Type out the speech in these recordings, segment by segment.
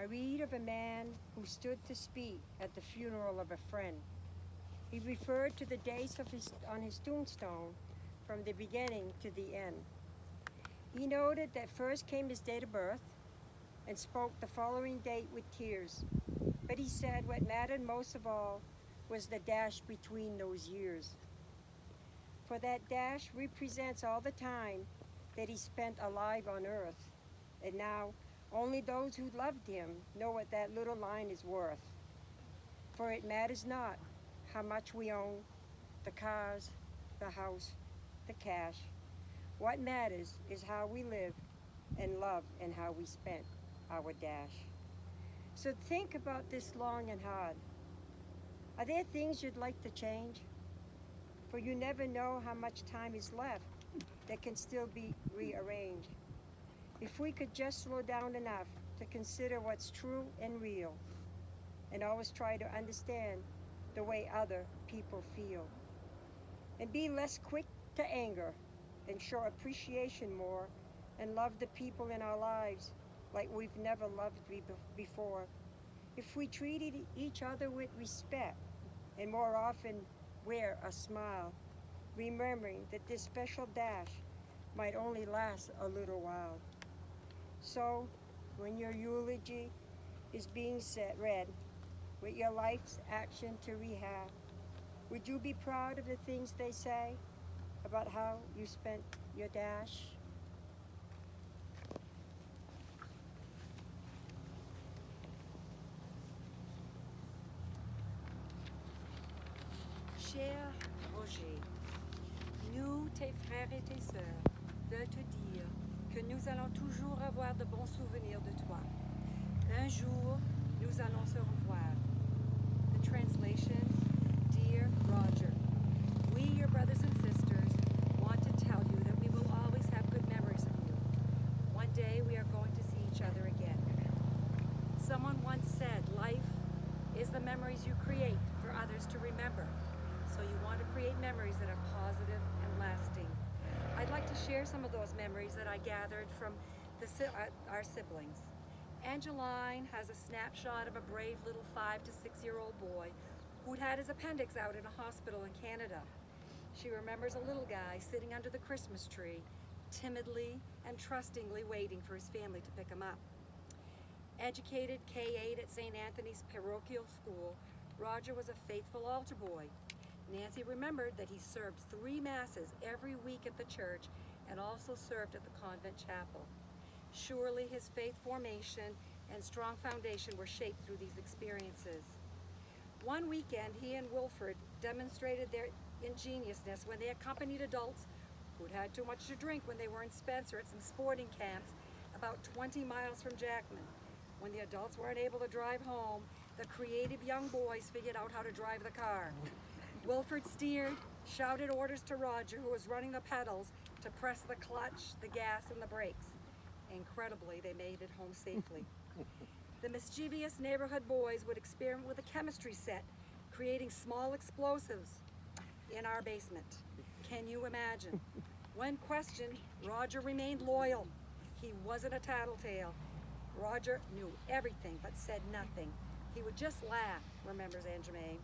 read of a man who stood to speak at the funeral of a friend. He referred to the dates on his tombstone from the beginning to the end. He noted that first came his date of birth and spoke the following date with tears. But he said what mattered most of all was the dash between those years. For that dash represents all the time that he spent alive on earth. And now, only those who loved him know what that little line is worth. For it matters not how much we own, the cars, the house, the cash. What matters is how we live and love and how we spent our dash. So think about this long and hard. Are there things you'd like to change? For you never know how much time is left that can still be rearranged. If we could just slow down enough to consider what's true and real, and always try to understand the way other people feel, and be less quick to anger and show appreciation more and love the people in our lives like we've never loved before. If we treated each other with respect and more often wear a smile, remembering that this special dash might only last a little while. So, when your eulogy is being read with your life's action to rehab, would you be proud of the things they say about how you spent your dash? Cher Roger, nous, tes frères et tes sœurs, veulent te dire que nous allons toujours avoir de bons souvenirs de toi. Un jour, nous allons se revoir. The translation, Dear Roger, we, your brothers and sisters, want to tell you that we will always have good memories of you. One day we are going to see each other again. Someone once said, life is the memories you create for others to remember. So you want to create memories that are positive and lasting. I'd like to share some of those memories that I gathered from our siblings. Angeline has a snapshot of a brave little 5 to 6 year old boy who'd had his appendix out in a hospital in Canada. She remembers a little guy sitting under the Christmas tree, timidly and trustingly waiting for his family to pick him up. Educated K-8 at St. Anthony's parochial school, Roger was a faithful altar boy. Nancy remembered that he served 3 masses every week at the church and also served at the convent chapel. Surely his faith formation and strong foundation were shaped through these experiences. One weekend, he and Wilfred demonstrated their ingenuousness when they accompanied adults who'd had too much to drink when they were in Spencer at some sporting camps about 20 miles from Jackman. When the adults weren't able to drive home, the creative young boys figured out how to drive the car. Wilfred steered, shouted orders to Roger, who was running the pedals, to press the clutch, the gas, and the brakes. Incredibly, they made it home safely. The mischievous neighborhood boys would experiment with a chemistry set, creating small explosives in our basement. Can you imagine? When questioned, Roger remained loyal. He wasn't a tattletale. Roger knew everything but said nothing. He would just laugh, remembers Anne Germain.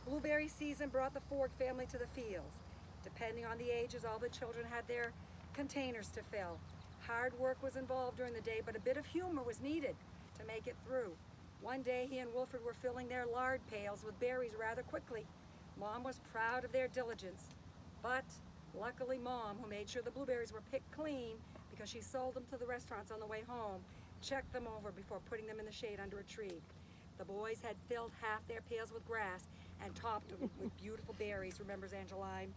Blueberry season brought the Ford family to the fields. Depending on the ages, all the children had their containers to fill. Hard work was involved during the day, but a bit of humor was needed to make it through. One day, he and Wilfred were filling their lard pails with berries rather quickly. Mom was proud of their diligence, but luckily Mom, who made sure the blueberries were picked clean because she sold them to the restaurants on the way home, checked them over before putting them in the shade under a tree. The boys had filled half their pails with grass and topped them with beautiful berries, remembers Angeline.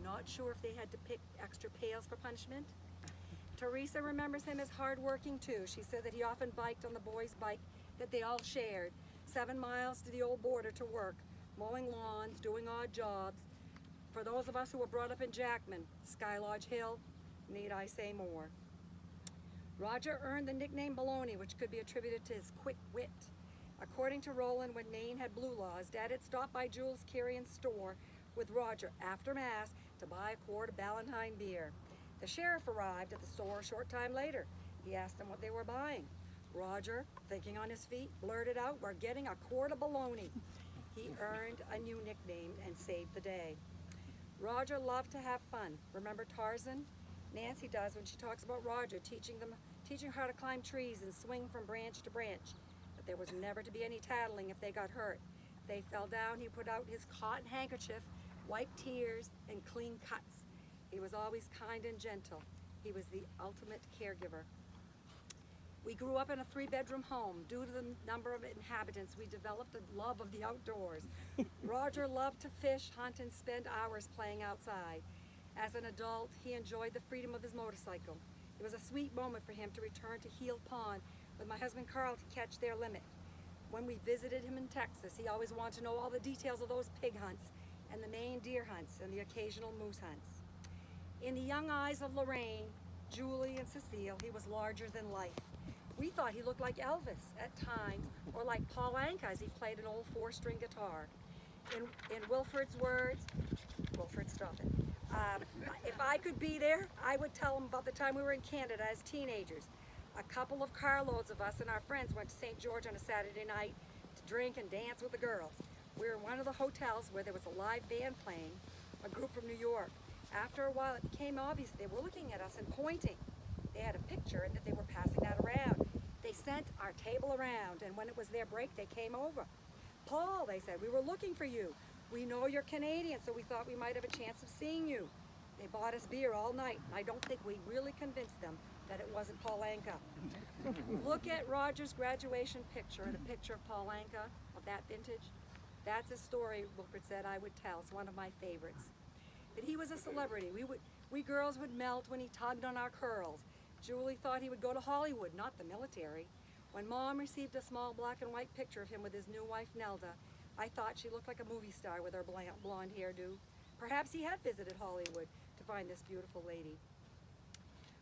Not sure if they had to pick extra pails for punishment. Teresa remembers him as hardworking too. She said that he often biked on the boys' bike that they all shared, 7 miles to the old border to work, mowing lawns, doing odd jobs. For those of us who were brought up in Jackman, Sky Lodge Hill, need I say more? Roger earned the nickname Baloney, which could be attributed to his quick wit. According to Roland, when Nain had blue laws, Dad had stopped by Jules Carrion's store with Roger after Mass to buy a quart of Ballantine beer. The sheriff arrived at the store a short time later. He asked them what they were buying. Roger, thinking on his feet, blurted out, "We're getting a quart of bologna." He earned a new nickname and saved the day. Roger loved to have fun. Remember Tarzan? Nancy does when she talks about Roger teaching her how to climb trees and swing from branch to branch. But there was never to be any tattling if they got hurt. If they fell down, he put out his cotton handkerchief, wiped tears, and cleaned cuts. He was always kind and gentle. He was the ultimate caregiver. We grew up in a 3-bedroom home. Due to the number of inhabitants, we developed a love of the outdoors. Roger loved to fish, hunt, and spend hours playing outside. As an adult, he enjoyed the freedom of his motorcycle. It was a sweet moment for him to return to Heel Pond with my husband Carl to catch their limit. When we visited him in Texas, he always wanted to know all the details of those pig hunts and the Maine deer hunts and the occasional moose hunts. In the young eyes of Lorraine, Julie, and Cecile, he was larger than life. We thought he looked like Elvis at times, or like Paul Anka as he played an old 4-string guitar. In Wilfred's words, Wilfred, stop it. If I could be there, I would tell him about the time we were in Canada as teenagers. A couple of carloads of us and our friends went to St. George on a Saturday night to drink and dance with the girls. We were in one of the hotels where there was a live band playing, a group from New York. After a while, it became obvious they were looking at us and pointing. They had a picture and that they were passing that around. They sent our table around, and when it was their break, they came over. "Paul," they said, "we were looking for you. We know you're Canadian, so we thought we might have a chance of seeing you." They bought us beer all night. I don't think we really convinced them that it wasn't Paul Anka. Look at Roger's graduation picture and a picture of Paul Anka of that vintage. That's a story Wilfred said I would tell. It's one of my favorites. But he was a celebrity. We girls would melt when he tugged on our curls. Julie thought he would go to Hollywood, not the military. When Mom received a small black and white picture of him with his new wife Nelda, I thought she looked like a movie star with her blonde hairdo. Perhaps he had visited Hollywood to find this beautiful lady.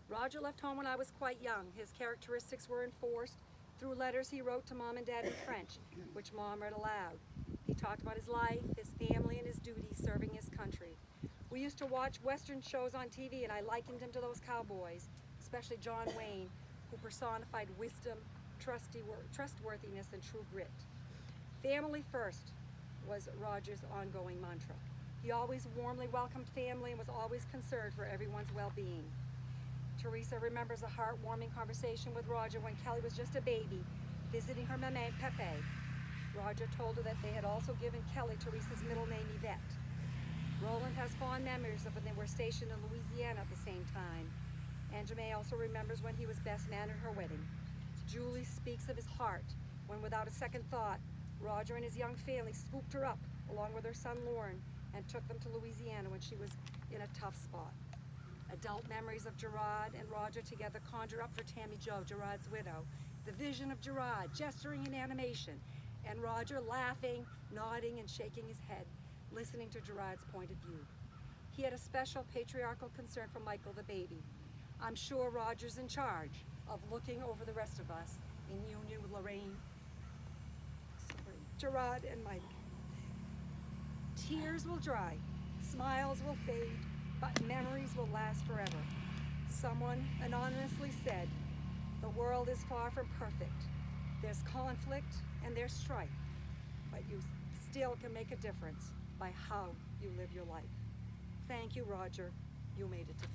Roger left home when I was quite young. His characteristics were enforced through letters he wrote to Mom and Dad in French, which Mom read aloud. He talked about his life, his family, and his duties serving his country. We used to watch Western shows on TV, and I likened him to those cowboys, especially John Wayne, who personified wisdom, trustworthiness, and true grit. Family first was Roger's ongoing mantra. He always warmly welcomed family and was always concerned for everyone's well-being. Teresa remembers a heartwarming conversation with Roger when Kelly was just a baby, visiting her mama Pepe. Roger told her that they had also given Kelly Teresa's middle name Yvette. Roland has fond memories of when they were stationed in Louisiana at the same time. Aunt May also remembers when he was best man at her wedding. Julie speaks of his heart when, without a second thought, Roger and his young family scooped her up along with her son Lauren and took them to Louisiana when she was in a tough spot. Adult memories of Gerard and Roger together conjure up for Tammy Jo, Gerard's widow, the vision of Gerard gesturing in animation and Roger laughing, nodding, and shaking his head, listening to Gerard's point of view. He had a special patriarchal concern for Michael the baby. I'm sure Roger's in charge of looking over the rest of us in union with Lorraine, Gerard, and Mike. Tears will dry, smiles will fade, but memories will last forever. Someone anonymously said, "The world is far from perfect. There's conflict and there's strife, but you still can make a difference by how you live your life." Thank you, Roger. You made it to